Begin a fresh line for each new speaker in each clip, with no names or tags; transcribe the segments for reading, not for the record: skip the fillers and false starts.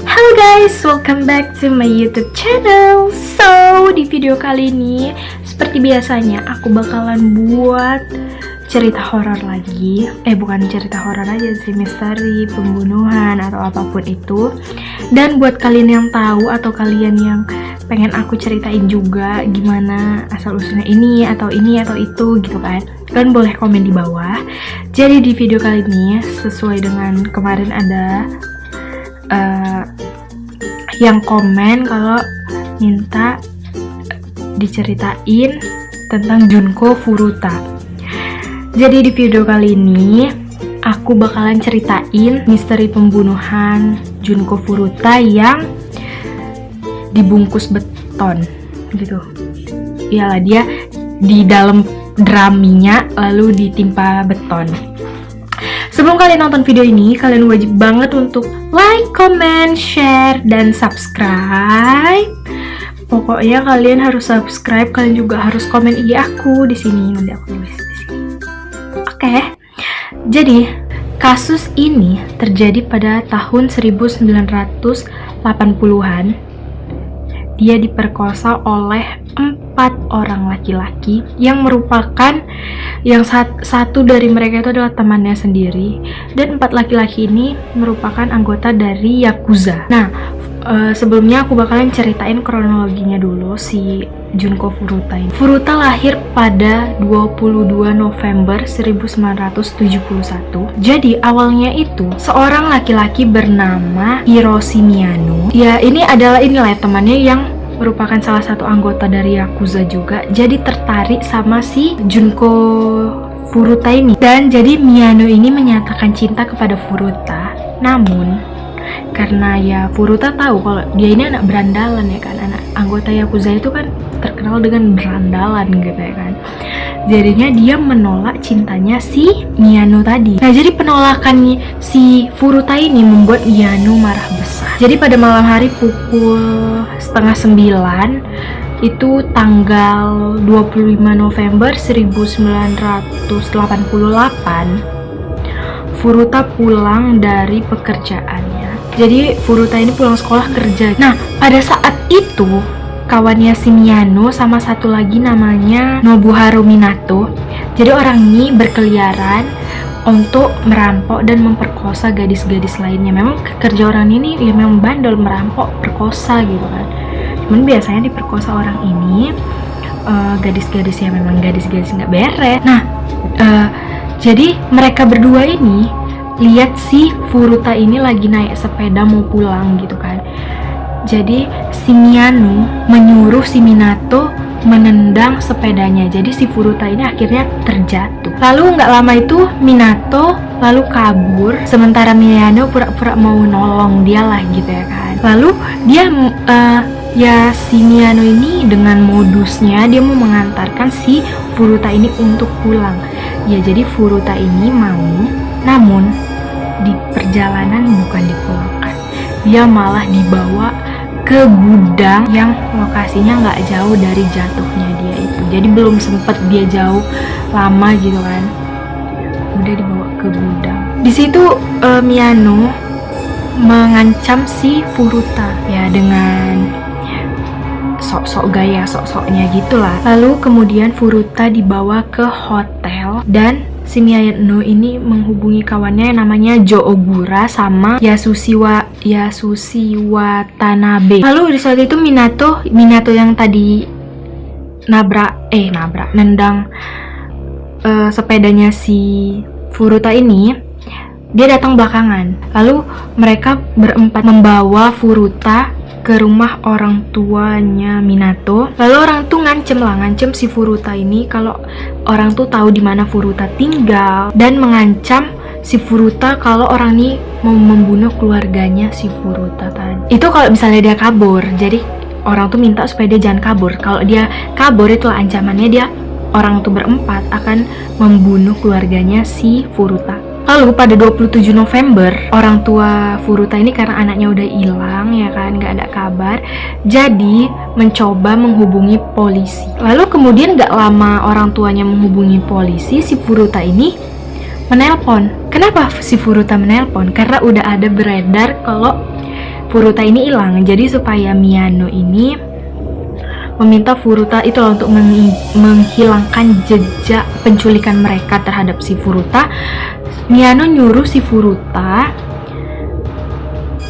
Halo guys, welcome back to my YouTube channel. So, di video kali ini seperti biasanya aku bakalan buat cerita horor lagi. Bukan cerita horor aja sih, misteri, pembunuhan atau apapun itu. Dan buat kalian yang tahu atau kalian yang pengen aku ceritain juga gimana asal usulnya ini atau itu gitu kan, kalian boleh komen di bawah. Jadi di video kali ini sesuai dengan kemarin ada yang komen kalau minta diceritain tentang Junko Furuta. Jadi di video kali ini aku bakalan ceritain misteri pembunuhan Junko Furuta yang dibungkus beton gitu. Iyalah, dia di dalam draminya lalu ditimpa beton. Sebelum kalian nonton video ini, kalian wajib banget untuk like, comment, share, dan subscribe. Pokoknya kalian harus subscribe, kalian juga harus komen IG aku di sini, nanti aku tulis di sini. Oke. Jadi, kasus ini terjadi pada tahun 1980-an. Dia diperkosa oleh 4 orang laki-laki yang merupakan satu dari mereka itu adalah temannya sendiri, dan 4 laki-laki ini merupakan anggota dari Yakuza. Nah, sebelumnya aku bakalan ceritain kronologinya dulu si Junko Furuta ini. Furuta lahir pada 22 November 1971. Jadi awalnya itu seorang laki-laki bernama Hiroshi Miyano. Ya, ini adalah temannya yang merupakan salah satu anggota dari Yakuza juga. Jadi tertarik sama si Junko Furuta ini. Dan jadi Miyano ini menyatakan cinta kepada Furuta. Namun karena ya Furuta tahu kalau dia ini anak berandalan ya kan, anak anggota Yakuza itu kan terkenal dengan berandalan gitu ya kan. Jadinya dia menolak cintanya si Miyano tadi. Nah, jadi penolakannya si Furuta ini membuat Miyano marah besar. Jadi pada malam hari pukul 8:30 itu tanggal 25 November 1988, Furuta pulang dari pekerjaannya. Jadi Furuta ini pulang sekolah kerja. Nah, pada saat itu kawannya si Miyano sama satu lagi namanya Nobuharu Minato. Jadi orang ini berkeliaran untuk merampok dan memperkosa gadis-gadis lainnya. Memang kerja orang ini ya memang bandel, merampok, perkosa gitu kan. Cuman biasanya diperkosa orang ini gadis-gadis yang memang gadis-gadis nggak beres. Nah, jadi mereka berdua ini lihat si Furuta ini lagi naik sepeda mau pulang gitu kan. Jadi si Miyano menyuruh si Minato menendang sepedanya. Jadi si Furuta ini akhirnya terjatuh. Lalu nggak lama itu Minato lalu kabur, sementara Miyano pura-pura mau nolong dia lah gitu ya kan. Lalu dia si Miyano ini dengan modusnya dia mau mengantarkan si Furuta ini untuk pulang. Ya, jadi Furuta ini mau, namun di perjalanan bukan dipulangkan. Dia malah dibawa ke gudang yang lokasinya nggak jauh dari jatuhnya dia itu. Jadi belum sempet dia jauh lama gitu kan, udah dibawa ke gudang. Di situ Miyano mengancam si Furuta ya dengan sok-sok gaya, sok-soknya gitulah. Lalu kemudian Furuta dibawa ke hotel dan si Miyano ini menghubungi kawannya yang namanya Jo Ogura sama Yasushi Watanabe. Lalu di saat itu Minato yang tadi nendang sepedanya si Furuta ini, dia datang belakangan. Lalu mereka berempat membawa Furuta ke rumah orang tuanya Minato. Lalu orang tuh ngancem si Furuta ini kalau orang tuh tahu di mana Furuta tinggal dan mengancam si Furuta kalau orang ini mau membunuh keluarganya si Furuta tadi. Itu kalau misalnya dia kabur. Jadi orang tuh minta supaya dia jangan kabur. Kalau dia kabur itulah ancamannya, dia orang tuh berempat akan membunuh keluarganya si Furuta. Lalu pada 27 November, orang tua Furuta ini karena anaknya udah hilang ya kan, gak ada kabar, jadi mencoba menghubungi polisi. Lalu kemudian gak lama orang tuanya menghubungi polisi, si Furuta ini menelpon. Kenapa si Furuta menelpon? Karena udah ada beredar kalau Furuta ini hilang. Jadi supaya Miyano ini meminta Furuta itu untuk menghilangkan jejak penculikan mereka terhadap si Furuta, Miyano nyuruh si Furuta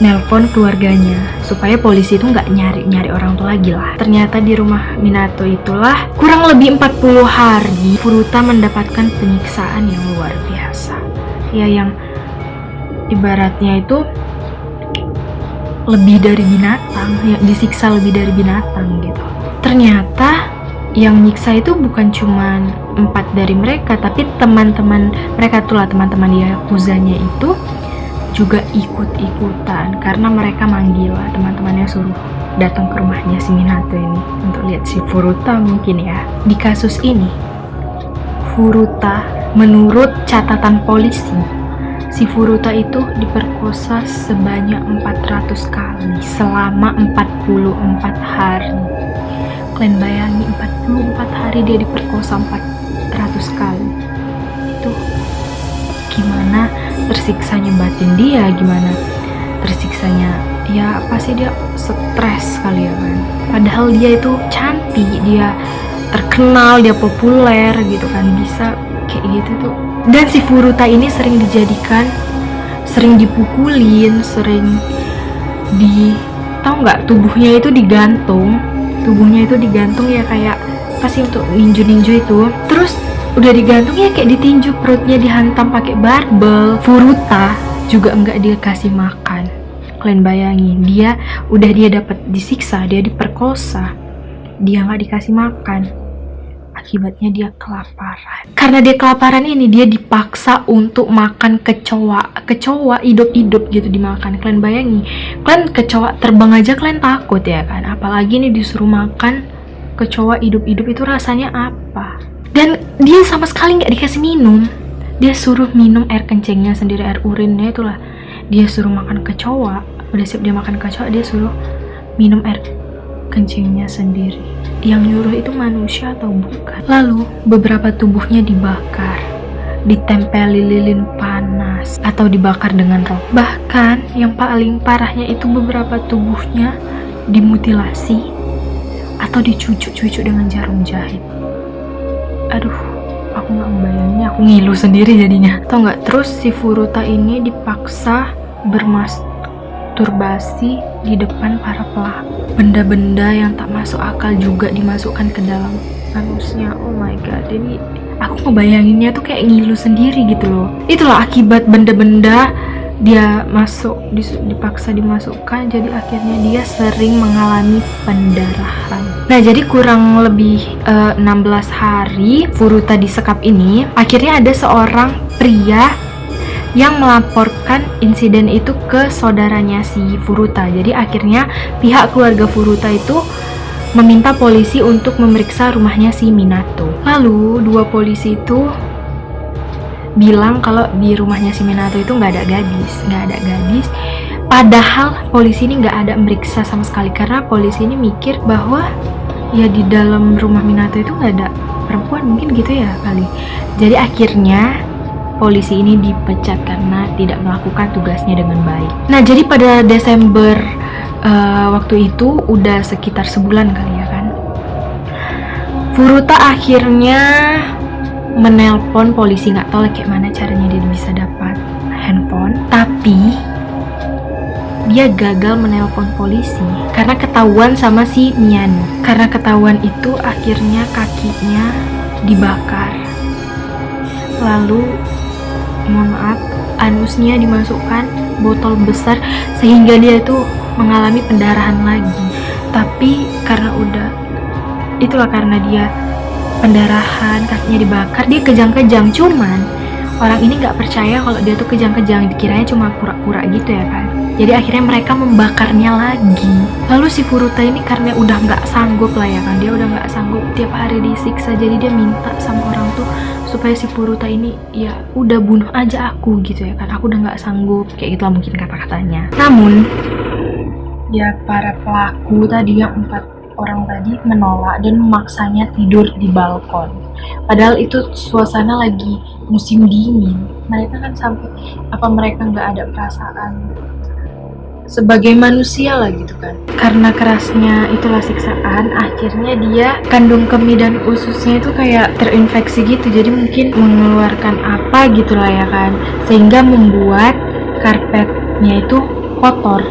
nelpon keluarganya supaya polisi itu nggak nyari orang tua lagi lah. Ternyata di rumah Minato itulah kurang lebih 40 hari Furuta mendapatkan penyiksaan yang luar biasa. Ya, yang ibaratnya itu lebih dari binatang, ya, disiksa lebih dari binatang gitu. Ternyata yang nyiksa itu bukan cuman 4 dari mereka, tapi teman-teman mereka tuh lah, teman-teman Yakuzanya itu juga ikut-ikutan karena mereka manggil lah teman-temannya, suruh datang ke rumahnya si Minato ini untuk lihat si Furuta mungkin ya. Di kasus ini Furuta, menurut catatan polisi, si Furuta itu diperkosa sebanyak 400 kali selama 44 hari. Kalian bayangin 44 hari dia diperkosa 400 kali. Itu gimana tersiksanya batin dia, gimana tersiksanya, ya pasti dia stres kali ya kan. Padahal dia itu cantik, dia terkenal, dia populer gitu kan, bisa kayak gitu tuh. Dan si Furuta ini sering dipukulin, sering tahu nggak, tubuhnya itu digantung ya, kayak pasti untuk ninju itu. Terus udah digantung ya kayak ditinju, perutnya dihantam pakai barbel. Furuta juga enggak dikasih makan. Kalian bayangin, dia dapat disiksa, dia diperkosa, dia nggak dikasih makan. Akibatnya dia kelaparan. Karena dia kelaparan ini, dia dipaksa untuk makan kecoa hidup-hidup gitu dimakan. Kalian bayangin, kalian kecoa terbang aja kalian takut ya kan, apalagi nih disuruh makan kecoa hidup-hidup, itu rasanya apa? Dan dia sama sekali nggak dikasih minum. Dia suruh minum air kencingnya sendiri, air urinnya itulah. Dia suruh makan kecoa, udah siap dia makan kecoa, dia suruh minum air kencingnya sendiri. Yang nyuruh itu manusia atau bukan? Lalu beberapa tubuhnya dibakar, ditempeli lilin panas, atau dibakar dengan rok. Bahkan yang paling parahnya itu beberapa tubuhnya dimutilasi atau dicucuk-cucuk dengan jarum jahit. Aduh, aku nggak ngebayanginnya, aku ngilu sendiri jadinya. Tau nggak? Terus si Furuta ini dipaksa bermasturbasi di depan para pelaku. Benda-benda yang tak masuk akal juga dimasukkan ke dalam anusnya. Oh my god, jadi aku ngebayanginnya tuh kayak ngilu sendiri gitu loh. Itulah akibat benda-benda dia dipaksa dimasukkan, jadi akhirnya dia sering mengalami pendarahan. Nah, jadi kurang lebih 16 hari Furuta disekap ini, akhirnya ada seorang pria yang melaporkan insiden itu ke saudaranya si Furuta. Jadi akhirnya pihak keluarga Furuta itu meminta polisi untuk memeriksa rumahnya si Minato. Lalu 2 polisi itu bilang kalau di rumahnya si Minato itu nggak ada gadis. Padahal polisi ini nggak ada meriksa sama sekali, karena polisi ini mikir bahwa ya di dalam rumah Minato itu nggak ada perempuan, mungkin gitu ya kali. Jadi akhirnya polisi ini dipecat karena tidak melakukan tugasnya dengan baik. Nah, jadi pada Desember waktu itu udah sekitar sebulan kali ya kan, Furuta akhirnya menelpon polisi. Nggak tahu kayak mana caranya dia bisa dapat handphone, tapi dia gagal menelpon polisi karena ketahuan sama si Miyano. Karena ketahuan itu akhirnya kakinya dibakar, lalu mohon maaf, anusnya dimasukkan botol besar sehingga dia tuh mengalami pendarahan lagi. Tapi karena dia pendarahan, kakinya dibakar, dia kejang-kejang. Cuman orang ini nggak percaya kalau dia tuh kejang-kejang, dikiranya cuma pura-pura gitu ya kan. Jadi akhirnya mereka membakarnya lagi. Lalu si Furuta ini karena udah nggak sanggup lah ya kan, dia udah nggak sanggup tiap hari disiksa, jadi dia minta sama orang tuh supaya si Furuta ini ya udah bunuh aja aku gitu ya kan, aku udah nggak sanggup, kayak gitu lah mungkin kata-katanya. Namun ya para pelaku tadi, yang 4 orang tadi, menolak dan memaksanya tidur di balkon. Padahal itu suasana lagi musim dingin. Mereka kan sampai, apa mereka nggak ada perasaan sebagai manusia lah gitu kan. Karena kerasnya itulah siksaan, akhirnya dia kandung kemih dan ususnya itu kayak terinfeksi gitu, jadi mungkin mengeluarkan apa gitulah ya kan, sehingga membuat karpetnya itu kotor.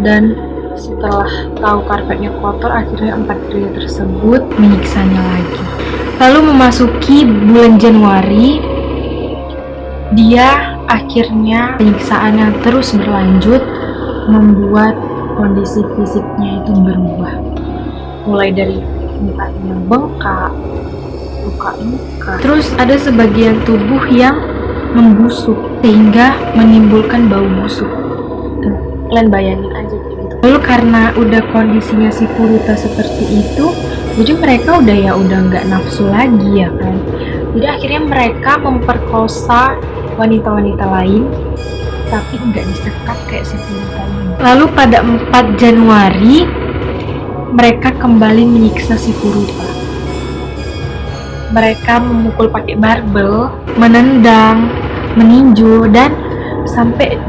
Dan setelah tahu karpetnya kotor, akhirnya 4 pria tersebut menyiksanya lagi. Lalu memasuki bulan Januari, dia akhirnya penyiksaan yang terus berlanjut membuat kondisi fisiknya itu berubah. Mulai dari mukanya bengkak, luka-luka, terus ada sebagian tubuh yang membusuk sehingga menimbulkan bau busuk. Kalian bayangin aja gitu. Lalu karena udah kondisinya si Furuta seperti itu, jadi mereka udah nggak nafsu lagi ya kan. Jadi akhirnya mereka memperkosa wanita-wanita lain, tapi nggak disekat kayak si Furuta ini. Lalu pada 4 Januari mereka kembali menyiksa si Furuta. Mereka memukul pakai barbel, menendang, meninju, dan sampai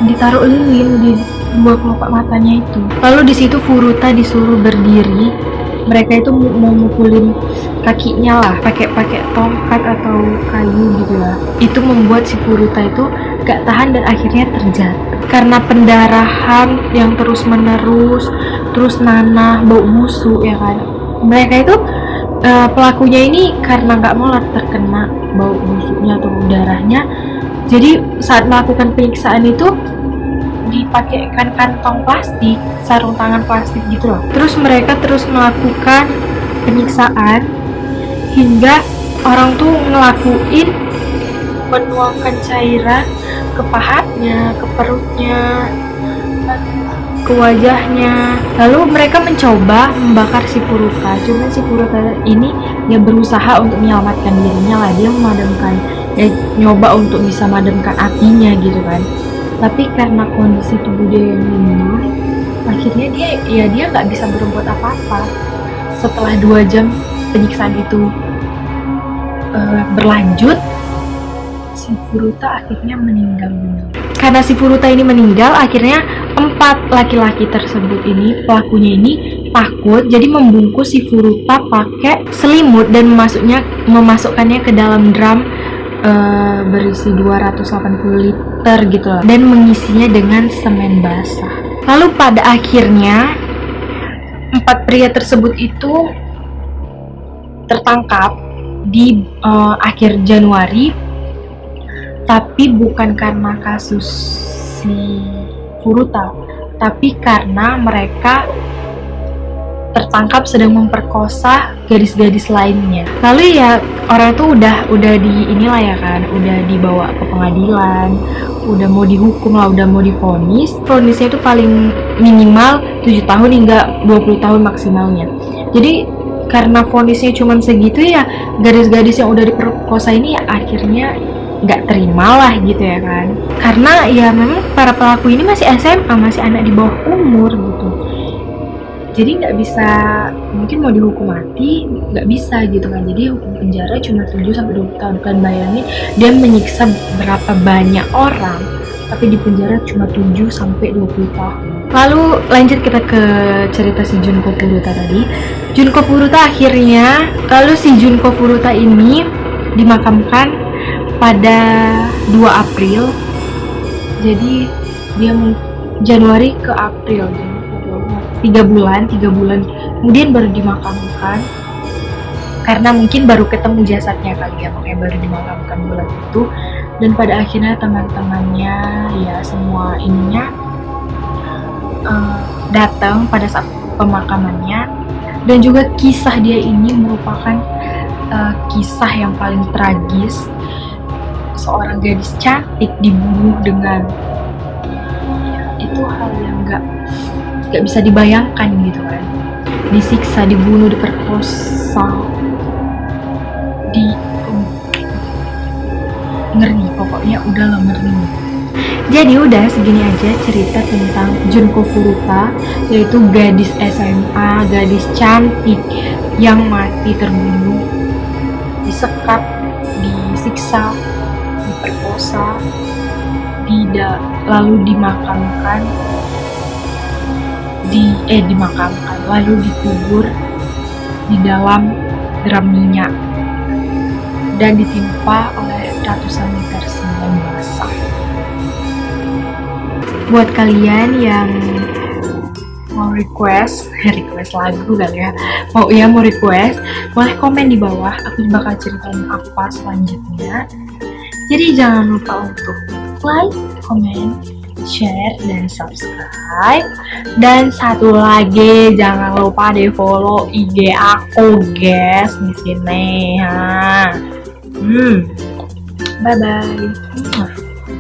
ditaruh lilin di 2 kelopak matanya itu. Lalu di situ Furuta disuruh berdiri. Mereka itu mau mukulin kakinya lah, pakai tongkat atau kayu gitu lah. Itu membuat si Furuta itu gak tahan dan akhirnya terjatuh. Karena pendarahan yang terus menerus, terus nanah, bau busuk ya kan. Mereka itu pelakunya ini karena gak mau terkena bau busuknya atau darahnya. Jadi saat melakukan penyiksaan itu dipakaikan kantong plastik, sarung tangan plastik gitu loh. Terus mereka terus melakukan penyiksaan hingga orang tuh ngelakuin menuangkan cairan ke pahatnya, ke perutnya, ke wajahnya. Lalu mereka mencoba membakar si Furuta. Cuma si Furuta ini dia berusaha untuk menyelamatkan dirinya lah. Dia memadamkan, nyoba untuk bisa memadamkan apinya gitu kan. Tapi karena kondisi tubuh dia yang lemah, akhirnya dia nggak bisa berbuat apa-apa. Setelah 2 jam penyiksaan itu berlanjut, si Furuta akhirnya meninggal dunia. Karena si Furuta ini meninggal, akhirnya 4 laki-laki tersebut ini, pelakunya ini takut, jadi membungkus si Furuta pakai selimut dan memasukkannya ke dalam drum berisi 280 liter gitu loh, dan mengisinya dengan semen basah. Lalu pada akhirnya 4 pria tersebut itu tertangkap di akhir Januari, tapi bukan karena kasus si Furuta, tapi karena mereka tertangkap sedang memperkosa gadis-gadis lainnya. Lalu ya orang tuh udah di inilah ya kan, udah dibawa ke pengadilan, udah mau dihukum lah, udah mau divonis. Vonisnya itu paling minimal 7 tahun hingga 20 tahun maksimalnya. Jadi karena vonisnya cuma segitu ya, gadis-gadis yang udah diperkosa ini ya akhirnya nggak terima lah gitu ya kan. Karena ya memang para pelaku ini masih SMA, masih anak di bawah umur gitu. Jadi nggak bisa, mungkin mau dihukum mati nggak bisa gitu kan. Jadi hukum penjara cuma 7-20 tahun. Kan bayangin dia menyiksa berapa banyak orang, tapi di penjara cuma 7-20 tahun. Lalu lanjut kita ke cerita si Junko Furuta tadi. Junko Furuta akhirnya, lalu si Junko Furuta ini dimakamkan pada 2 April. Jadi dia Januari ke April, 3 bulan kemudian baru dimakamkan, karena mungkin baru ketemu jasadnya kali ya, makanya baru dimakamkan bulan itu. Dan pada akhirnya teman-temannya ya semua ininya datang pada saat pemakamannya. Dan juga kisah dia ini merupakan kisah yang paling tragis. Seorang gadis cantik dibunuh dengan itu hal yang nggak bisa dibayangkan gitu kan. Disiksa, dibunuh, diperkosa, ngeri, pokoknya udahlah ngeri. Jadi udah segini aja cerita tentang Junko Furuta, yaitu gadis SMA, gadis cantik yang mati terbunuh, disekap, disiksa, diperkosa, lalu dimakamkan lalu dikubur di dalam drum minyak dan ditimpa oleh ratusan liter semen basah. Buat kalian yang mau request lagu kali ya, mau request, boleh komen di bawah, aku bakal ceritain apa selanjutnya. Jadi jangan lupa untuk like, comment, share, dan subscribe. Dan satu lagi, jangan lupa di follow IG aku guys di sini. Bye bye.